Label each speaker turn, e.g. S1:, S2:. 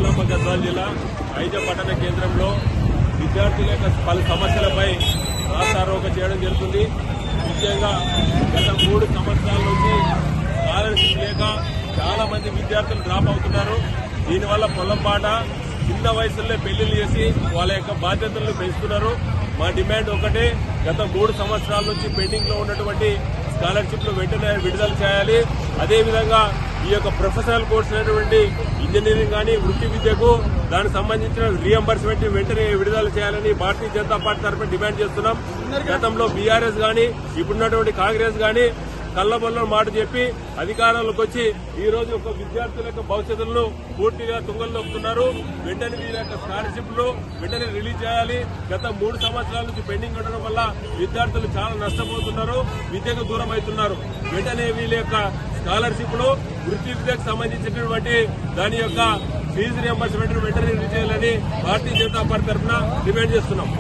S1: జోగులాంబ గద్వాల జిల్లా ఐజ పట్టణ కేంద్రంలో విద్యార్థుల యొక్క పలు సమస్యలపై రాస్తారోకో చేయడం జరుగుతుంది. ముఖ్యంగా గత 3 సంవత్సరాల నుంచి స్కాలర్షిప్ లేక చాలా మంది విద్యార్థులు డ్రాప్ అవుతున్నారు. దీనివల్ల పొలంపాట చిన్న వయసులో పెళ్లిళ్లు చేసి వాళ్ళ యొక్క బాధ్యతలను పెంచుతున్నారు. మా డిమాండ్ ఒకటే, గత 3 సంవత్సరాల నుంచి పెండింగ్ లో ఉన్నటువంటి స్కాలర్షిప్లు వెంటనే విడుదల చేయాలి. అదేవిధంగా ఈ యొక్క ప్రొఫెషనల్ కోర్స్ అయినటువంటి ఇంజనీరింగ్ కానీ వృత్తి విద్యకు దానికి సంబంధించిన రీఎంబర్స్మెంట్ వెంటనే విడుదల చేయాలని భారతీయ జనతా పార్టీ తరఫున డిమాండ్ చేస్తున్నాం. గతంలో బీఆర్ఎస్ గానీ ఇప్పుడున్నటువంటి కాంగ్రెస్ గానీ కళ్ళబొల్ల మాట చెప్పి అధికారంలోకి వచ్చి ఈ రోజు ఒక విద్యార్థుల యొక్క భవిష్యత్తులను పూర్తిగా తుంగలు నొక్కుతున్నారు. వెంటనే వీళ్ళ యొక్క స్కాలర్షిప్లు వెంటనే రిలీజ్ చేయాలి. గత 3 సంవత్సరాల నుంచి పెండింగ్ ఉండడం వల్ల విద్యార్థులు చాలా నష్టపోతున్నారు, విద్యకు దూరం అవుతున్నారు. వెంటనే వీళ్ళ యొక్క స్కాలర్షిప్లు వృత్తి విద్యకు సంబంధించినటువంటి దాని యొక్క ఫీజు రియంబర్స్మెంట్ వెంటనే రిలీజ్ చేయాలని భారతీయ జనతా పార్టీ తరఫున డిమాండ్ చేస్తున్నాం.